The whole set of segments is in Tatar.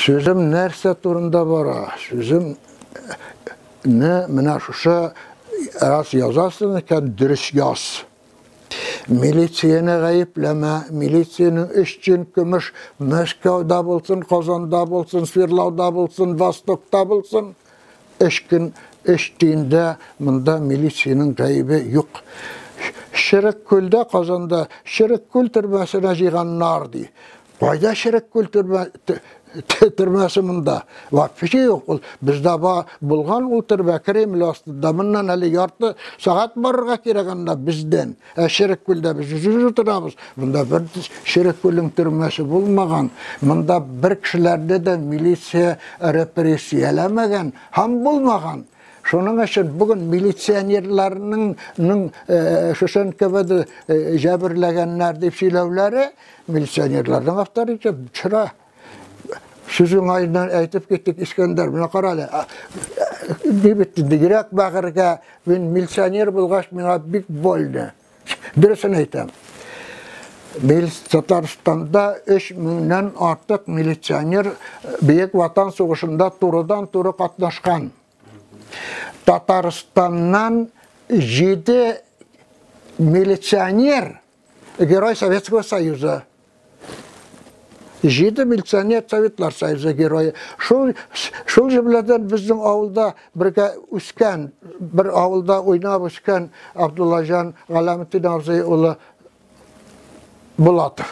Sözüm nerse turunda bara. Sözüm ne mına şuşa az yazasın iken dürüst yaz. Militsiyene gayipleme, milisiyenin işçin kümüş Moskov'da bulsun, Kazan'da bulsun, Svirlav'da bulsun, Vostok'ta bulsun. Eşkin eştiğinde bunda milisiyenin gayibi yok. Şirikgül'de Kazan'da Şirikgül türbesine jiğanlar di. Qayda Şirikgül türbesi bunda. Vak bir şey yok. Bizde bulgan ul türbe Kreml aslında bundan ali yartı saat barırga kereganda bizden. Şirikgül'de biz yüzü tutamız. Bunda bir Şirikgül'ün türbesi bulmagan. Bunda bir kişilerde de milisiye represiyelemegan. Ham bulmagan. Şunun için bugün militsionerlerinin şuşan kebede jabirlegenler deyip söylevleri militsionerlerden aftarıcı çıra. Sizin ayından aytıp gittik İskender buna karalı. Ne bitti? Direkt bakırga ben militsioner bulgaç bana big boldu. Birisini aytam. Tataristan'da 3000'den artık militsioner Büyük Vatan Soğuşu'nda turudan turu katlaşkan. Tataristan'dan 7 militsioner Geroy Sovetskого Союза. 7 militsioner Sovetlar Soюза geroyu. Şul jiblerden bizim avulda birge üsken, bir avulda oynab üsken Abdullajan Galamuddin Avzıoğlu Bulatov.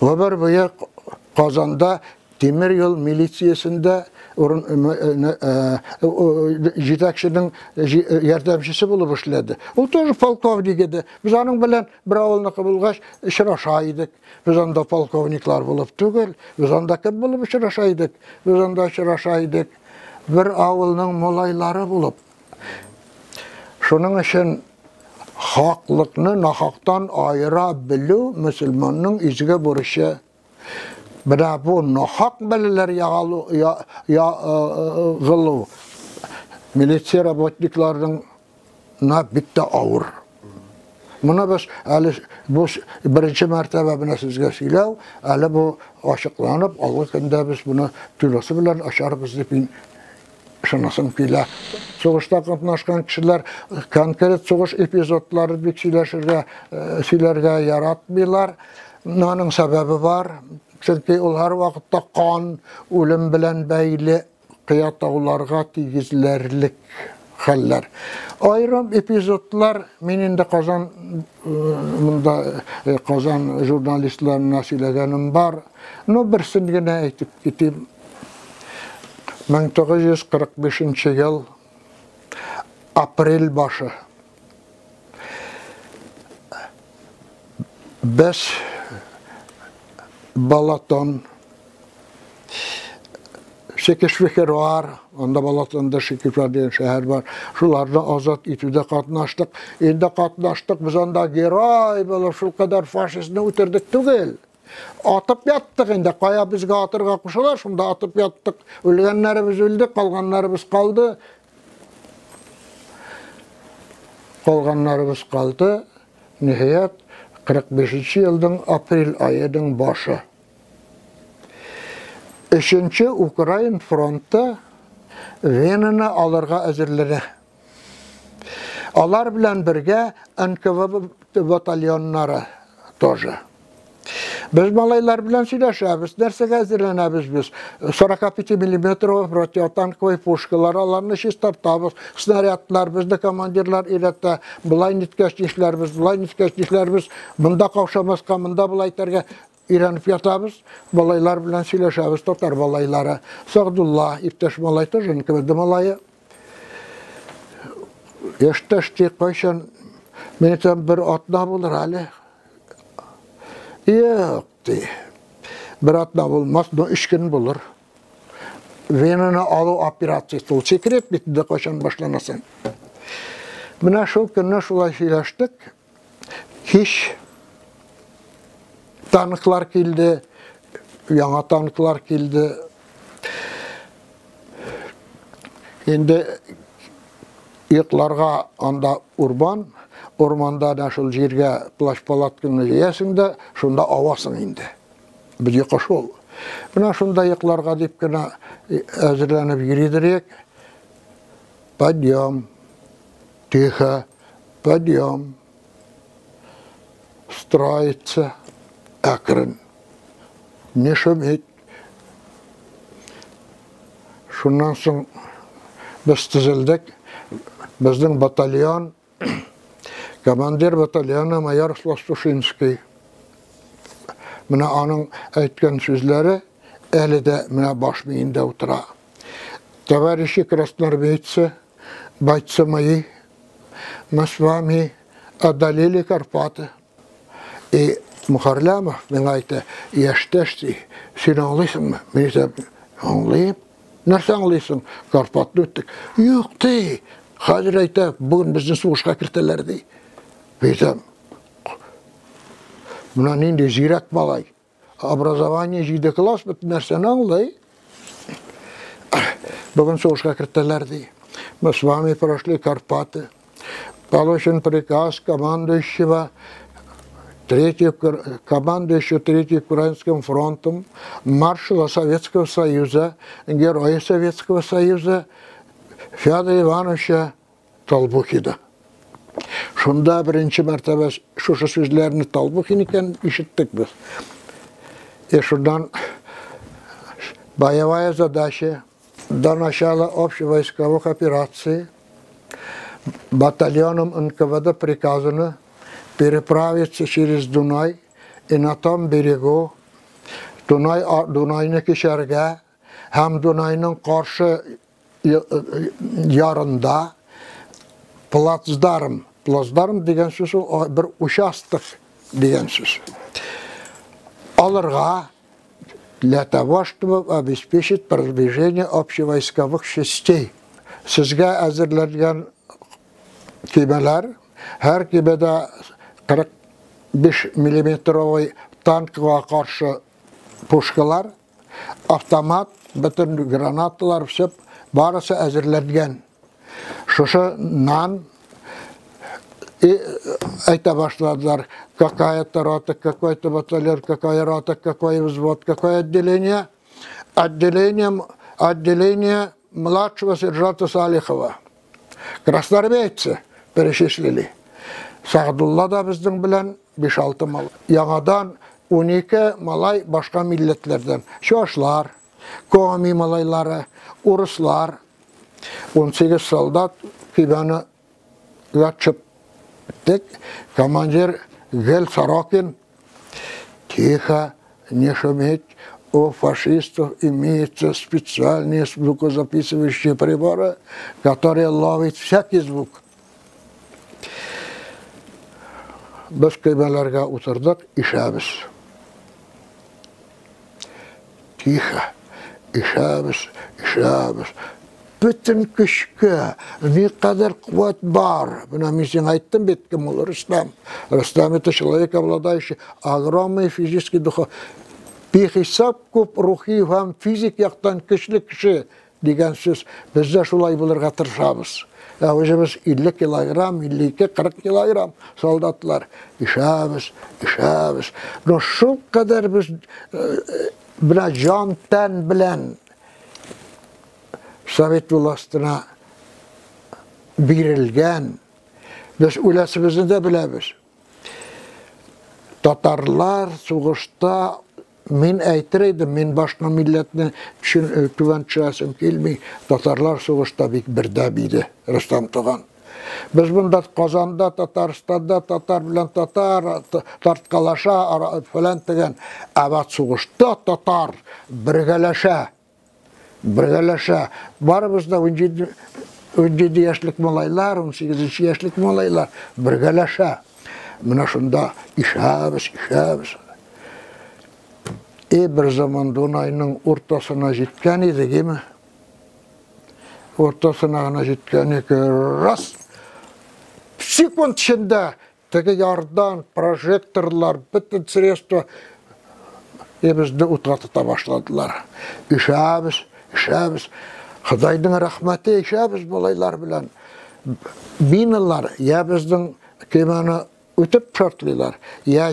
Öbür boyu Kazan'da Demir yol milisiyasında jetakçının yardımcısı bulup işledi. O тоже polkovnik idi. Biz onun bilen bir avulunu bulgaç işraşaydık. Biz onda polkovniklar bulup tügül. Biz onda kim bulup işraşaydık. Biz onda işraşaydık. Bir avulunun molayları bulup. Şunun için haklıkını nahaktan ayıra bilu Müslümanın izge buruşu. Bira bu nahak belirler yağılı milisiya robotniklarının bitti ağır. Buna biz bu birinci mertebe buna sizge söylev, bu aşıklanıp algıkında biz bunu tülası bilen aşağı bizde şunasın pila. Soğuşta katnaşkan kişiler konkret soğuş epizodları bir söylerge yaratmıyorlar. Onun sebebi var. Çünkü onlar vakitte kan, ölüm bilen beyli kıyatağlarga tigizlerlik haller. Ayrım epizodlar menin de Kazan jurnalistlerine söylegenim var. No birisini yine aytıp gittim. 1945 yıl aprel başı. Biz Balaton Şekişfikir var, onda Balaton'da Şekişfikir diye şehir var. Şularda azat itüde katnaştık. Ende katnaştık, biz onda geray böyle şu kadar faşistini utirdik tügel. Atıp yattık ende, kaya bizge atır kalkmışlar, şunda atıp yattık. Ölgenlerimiz öldü, kalganlarımız kaldı. Kalganlarımız kaldı. Nihayet 45. yılın aprel ayının başı. 3. Ukrayna frontu Vena'nı alırga özürleri. Alar bilen birge NKVD batalyonları тоже. Biz malaylar bilen söyleşebiz, dersek hazırlanabız biz. 45 mm protiyotankoy puşkalar alanını şistartabız. Snaryatlar bizde komandirler ilette. Bulay nitkeşlikler biz. Bunda kavşamazka, bunda bulaytarga İranıp yatabız. Balaylar bilen söyleşebiz, tutar balayları. Sağdullah, İpteş malay тоже, nkebedi malayı. Yaştaştı koyşan, menetem bir atna bulur hali. Yok diye. Bir atna bulmaz, 3 gün bulur. Vena'nı alı operasyası ol. Sekret bitti de koşan başlanasın. Buna şu gününe şulay söyleştik. Hiç tanıklar geldi, yana tanıklar geldi. Şimdi yıklarga anda ormanda nasıl yerge plaş palatkını yiyesinde, şunda avasın indi. Bir yıkış ol. Buna şunday yıklarga deyip gina hazırlanıp yürüdürek. Подъем, тихо, подъем, строится, акрын, не шуметь. Şundan soň biz tüzeldik. Bizden batalyon, komandir batalyonu Mayor Slostushinski. Mına onun aytgan sözleri eli de mına baş miyinde otura. Товарищи красноармейцы, бойцы мои, мы с вами одолели Карпаты. И Мухарлямов мені айтты, яшташты, сен аңлайсың мı? Мен айтам, аңлайым. Нәрсе аңлайсың? Карпатты өттік. Yok dey, қазір айтам, бүгін біздің соғышқа кіртелер dey. Мен айтам, мына ненде зирак балай. Образование жиде класс біт нәрсені аңлай. Бүгін соғышқа кіртелер dey. Мы с вами прошли Карпаты. Получен приказ командующего Третьим Украинским фронтом, маршала Советского Союза, героя Советского Союза Федора Ивановича Толбухина. Şunda birinci mertebe şu sözlerini Толбухин iken işittik biz. Şundan боевая задача до начала общевойсковых операций батальоном НКВД приказано переправиться через Дунай и на том берегу Dunay'ını geçerge hem Dunay'ın karşı yarında плацдарм деген сөз bir участок деген сөз. Алырға для того, чтобы обеспечить продвижение общевойсковых частей. Sizge әзірләнген кемелер, her kemede 45 миллиметровый танкыға karşı puşkalar, автомат, bütün granatalar, все barısı әзірләнген. Şuşundan ayta başladılar, какая-то рота, какой-то батальон, какая рота, какой взвод, какое отделение. Отделение младшего сержанта Салихова. Красноармейцы перечислили. Sağdullah da bizden bilen 5-6 mal. Yanadan 12 malay başka milletlerden. Şoşlar, Komi malayları, Uruslar, 18 soldat Kiban'ı çıktık. Komandir Gel Сорокин. Тихо, не шуметь. У фашистов имеются специальные звукозаписывающие приборы, которые ловят всякий звук. Biz kıymelerge oturduk, işemiz. Tihо, işemiz. Bütün kışkı, ne kadar kuvvet var. Buna мен ayttım bitkim olur Rüstem. Rüstem это человек, обладающий огромной физической духовностью. Бехисап көп рухи һәм физик яктан көчле кеше дигән сүз. Бездә шулай булырга тырышабыз. Өзебез 50 килограмм, 52-40 килограмм солдатлар. İşemiz. Но шул кадәр без бина җан тән белән Совет властына бирелгән. Без үләсебезне дә беләбез. Татарлар сугышта мен әйтер идем, мен башка милләтне түбән төшәсем килми. Татарлар сугышта бик бердәм иде, Рөстәм туган. Без монда Казанда, Татарстанда татар белән татар тарткалаша фәлән дигән, әбәт сугышта татар бергәләшә. Барыбыз да 17 яшьлек малайлар, 18 яшьлек малайлар бергәләшә. Менә шунда ишәбез. Bir zaman Dunay'ın ortasına җиткән идек, mi? Ortasına җиткән ras. Секунд içinde теге ярдан прожекторлар, bütün средства bizde утратыта башладылар. Ишәбез. Худайдың рәхмәте ишәбез балайлар белән. Биналар, я безнең кеманы ötüp şartlılar, ya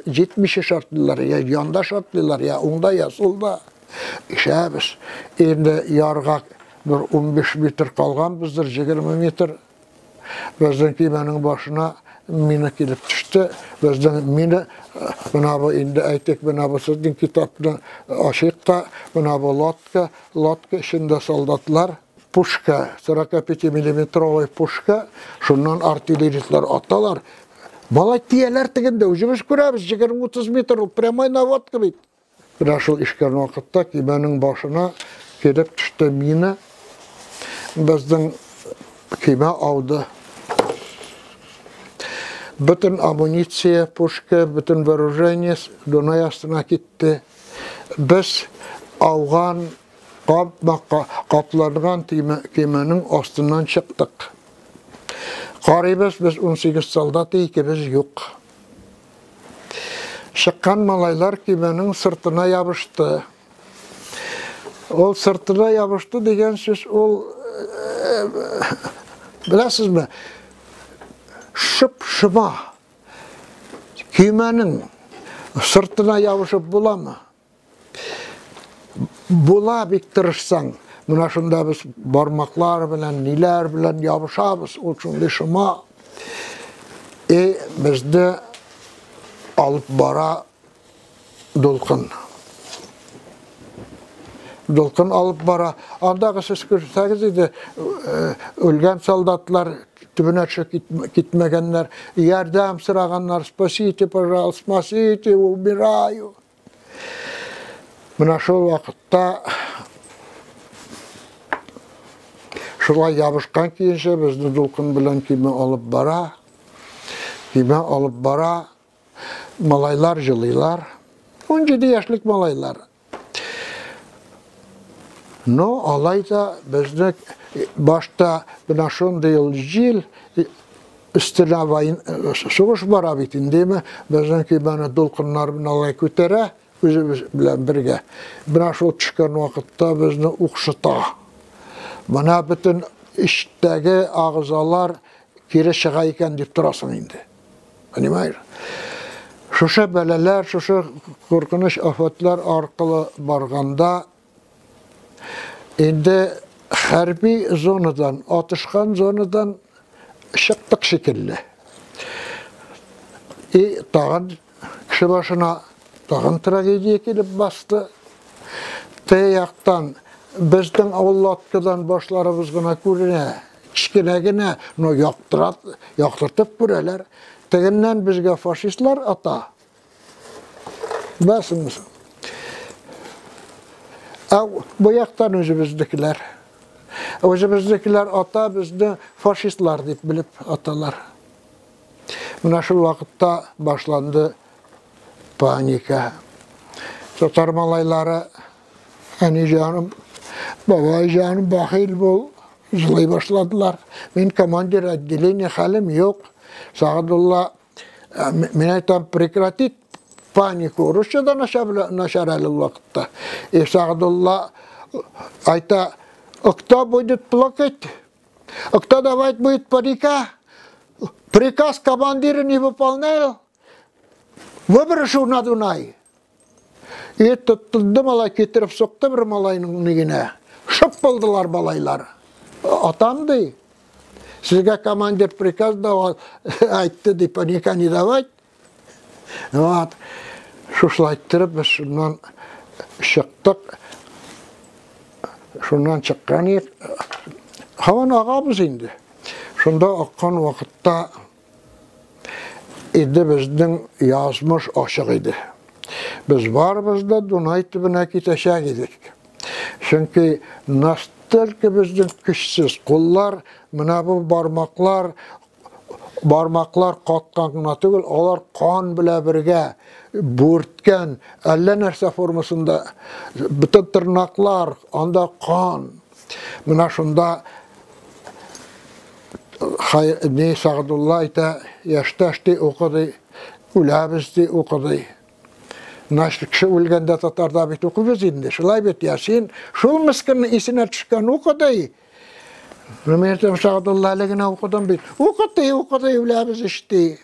jetmişi şartlılar, ya yanda şartlılar, ya onda ya solda. İşəbiz. Endi yarğaq bir 15 metr qalğanbızdır, 20 metr. Bizden keymenin başına mina kelip düştü. Bizden mina, buna bu indi aytek, buna bu sizdin kitapdan aşıqta, buna bu lotka içinde soldatlar, puşka, 45 milimetrovoy puşka, şundan artilleristler atalar. Malay tiyeler tiginde, ucumuz kurabız, 20-30 metr, prямой наводка bit. Raşul işkerin vakitte keymenin başına kelip düştü mina. Bizden keyme avdı. Bütün amunisiya, puşka, bütün вооружение Dunay astına gitti. Biz avgan, kaplangan keymenin astından çıktık. Qaribız biz 18 soldat ikimiz yok. Çıkan malaylar keymenin sırtına yapıştı. Ol sırtına yapıştı degen söz ol biləsiz mi? Şıp-şıma keymenin sırtına yapışıp bula mı? Bula biktirişsen, buna şunda biz barmaklar bilen, niler bilen yapışabız, uçun şıma. Bizde alıp bara dolkun. Dolkun alıp bara. Andaki siz görseniz idi, ölgen soldatlar, tübüne çık gitmegenler, yerdem sırağanlar, spasite, пожалуйста, spasite, убираю. Buna şu vakitte şulay yapışkan kiyince bizni dolkun bilen kime alıp bara, malaylar jılıylar, 17 yaşlık malaylar. No, alayda bizde başta buna şun değil jil, üstüne soğuş bara bitin değil mi? Bizden ki bana dolkunlar bin alay kütere, özümüz bilen birge. Buna şu çıkan vakitte bizni uqşıta. Bana bütün işteki ağzalar kere şıqayken deyip durasın indi. Anımayır. Şuşa beleler, şuşa korkunuş afatlar arkalı barganda indi harbi zonadan, atışkan zonadan çıktık şekilli. Tağın kişi başına tağın tragediye kelip bastı. Teyaktan bizden avlatkadan başlarımız gına körüne, kişkinegine no yaktırtıp küreler. Teginden bizge faşistler ata. Basınız. Bu yaktan özümüzdekiler. Özümüzdekiler ata bizde faşistler deyip bilip atalar. Buna şu vakitte başlandı panika. Sotar malayları, hani canım, baba canım bakil bol, zılay başladılar. Ben komandir отделения halim yok. Sağdullah, men aytam prekratit paniku. Rusça'da нашарали vakitte. Sağdullah ayta, кто будет плакать? Кто давать будет парика? Приказ командира не выполнял? Выброшу на Дунай. Tuttu malay getirip soktu bir malayının nigine. Şıp buldular malaylar. Atamdı. Sizge komandir prikaz da ayttı di panika ne давать. Вот. Şuşlayttırıp biz şundan çıktık. Şundan çıkkan havan ağabız indi. Şunda akkan vakitte bizden yazmış aşık idi. Biz varımızda Dunay tübüne giteşe gidik. Çünkü nasıl ki bizden kişisiz kullar, mına bu barmaklar katkanına tügül, olar kan bile birge, börtken, elle nerse formasında, bütün tırnaklar, anda kan. Mına şunda ne Sağdullah ite yaştaştı okudu, ulabizdi okudu. Naşlı kişi ölgende Tatar'da bit okuyuz indi. Şulay bit Yasin, şul miskinin isine çıkan okudu. Rümertem Sağdullah legine okudum bit. Okudu, ulabiz işte.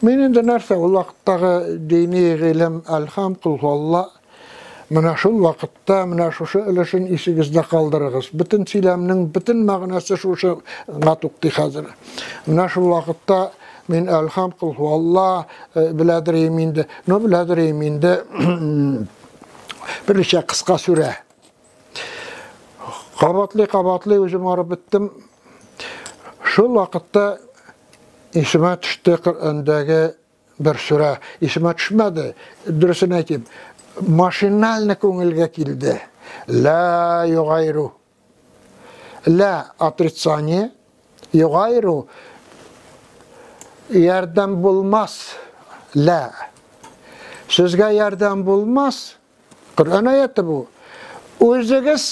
Мен енді нәрсе, ол вақыттағы дини ғилім әлхам қылғалла, мына шул вақытта, мына шушы ілішін исігізді қалдырығыз. Бүтін силәмнің, бүтін мағынасы шушы ғатуқти қазір. Мына шул вақытта мен әлхам қылғалла біләдір емінді. Но біләдір емінді біріше қысқа сүрә. Қабатлы өзім арып біттім. Шул вақытта исіме түшті Құр'андagi bir сүрә. Исіме түшмәді, дұрысын айтайын. Машинально көңілге келді. Ла юғайру. Ла отрицание. Юғайру. Ярдәм болмас. Ла. Сізге ярдәм болмас. Құр'ан аяты бұл. Өзіңіз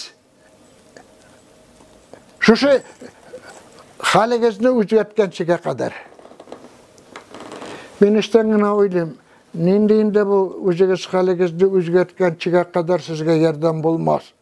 шушы халіңізді өзгерткеншіге қадар. Мен іштен ғана ойлайым, нендейінде бұл өзіңіз халіңізді өзгерткеншіге қадар сізге ярдәм болмас.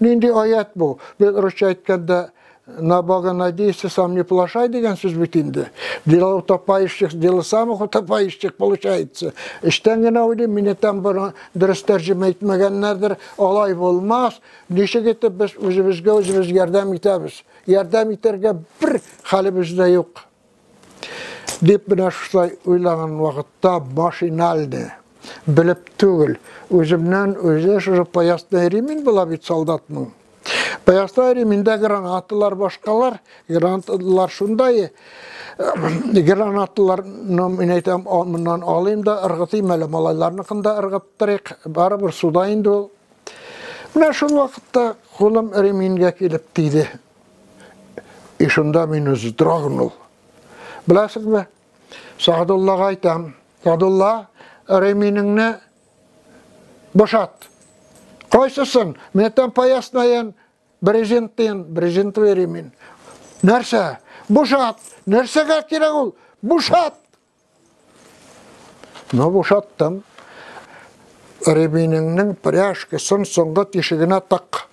Нендей аят бұл? Мен ұрысша айтканда, на Бога надейся, сам не плашай деген сөз бітінді. Дело утопающих, дело самых утопающих получается. Іштен ғана ойлайым, мен етен бұны дұрыс тәржім етмегенлердір, олай болмас. Неше кетіп біз өзіміз ярдәм етеміз. Ярдәм етерге бір халі бізде жоқ. Деп мына шулай ойлаған вақытта машиналды, біліп түгіл. Өзімнен өзі шыжып паясына еремін бұла бет солдатның. Паясына еремінде гранатылар башқалар, гранатылар шундай. Гранатылар, мен айтам, мұнан алайым да ырғытайым әлі малайларынықында ырғыттырық, бары бір судайынды ол. Мына шул вақытта қолым еремінге келіп дейді. Ишында мен өзі дұрағын ол. Біләсіз бі? Сағдуллаға айтам. Сағдулла, әреминіңні бошат. Қойсысын, менеттен паясынайын, брезент веремин. Нәрсе? Бошат. Нәрсеге керек ол? Бошат. Но бошаттым. Әреминіңнің пряжкасын соңғы тешігіне тақ.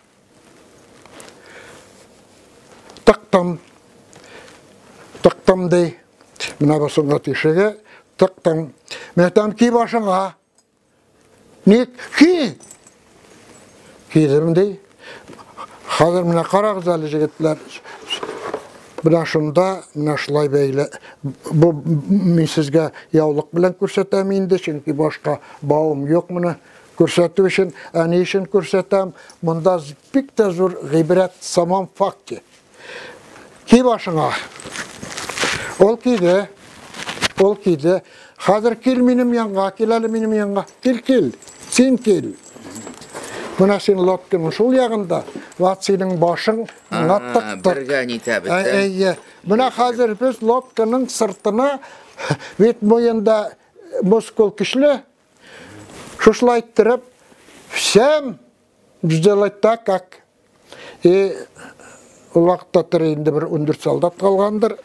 Тықтым дей. Мына басынға тешіге тықтым. Мен айтам, ки башыңа. Нек? Ки? Кидім дей. Қазір мына қарағыз әлі жігітлер. Мына шында, мына шылай бәйлі. Мен сізге яулық білен көрсетем енді, чөнки башқа бауым жоқ мұны көрсету үшін, әне үшін көрсетем. Мұнда бик те зор ғибрет самам факті. Ки башыңа. Ол кейді. Қазір кел менім янға, кел әлі менім янға. Кел, сен кел. Мұна сен лоткының шул яғында, ват сенің башың аттықтық. Бірге нетәбі. Мұна қазір біз лоткының сыртына вет мойында мускул кішлі, шушлайттырып, всем сделать так, как. Ол вақытта тірейінде бір үндір солдат қалғандыр.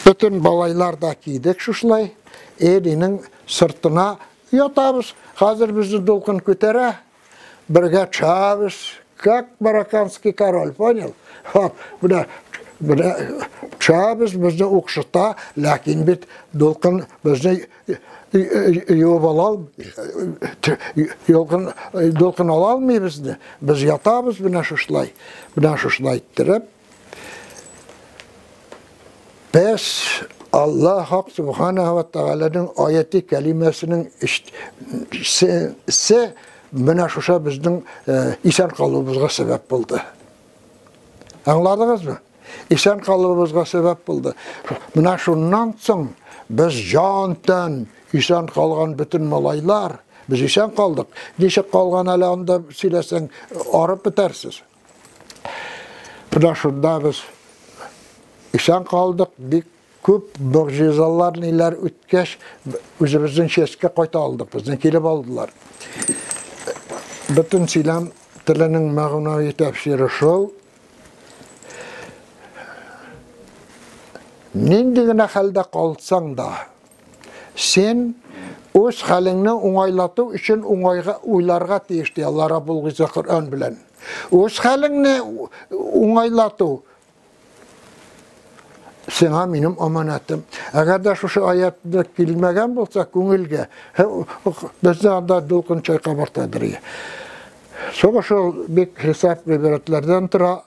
Bütün балайлар да кейдік шушлай. Елінің сыртына ятабыз. Қазір бізді долқын көтере. Бірге чабыз. Как марокканский король, понял? Бұда чабыз бізді ұқшыта, ләкин бет долқын бізді долқын ала алмай бізді. Біз ятабыз бұна шушлай. Бұна шушлай тұрып. Biz Allah Hak Subhanahu ve Teala'nın ayeti kelimesinin ise buna şuşa bizden isen kalbımızga sebep buldu. Anladınız mı? İsen kalbımızga sebep buldu. Buna şundan soň biz jantan isen kalgan bütün malaylar biz isen kaldık. Neşe kalgan hele onda silesen arıp bitersiz. Buna şunda biz İsan kaldık, bir köp mucizalar neler ötkeş, özümüzün şeske koyta aldık, bizden kelip aldılar. Bütün silam tilinin mağunavi tefsiri şol. Nendigine halde kalsan da, sen öz halini oңайлату için oylarga teyişti Allah Rabbul Gizze Kur'an bilen. Öz halini oңайлату Sana benim amanatım. Eğer de şu ayette bilmegen bolsa köngülge, bizde anda dolkun çay kabartadır. Sonra şu bir hesap veretlerden tıra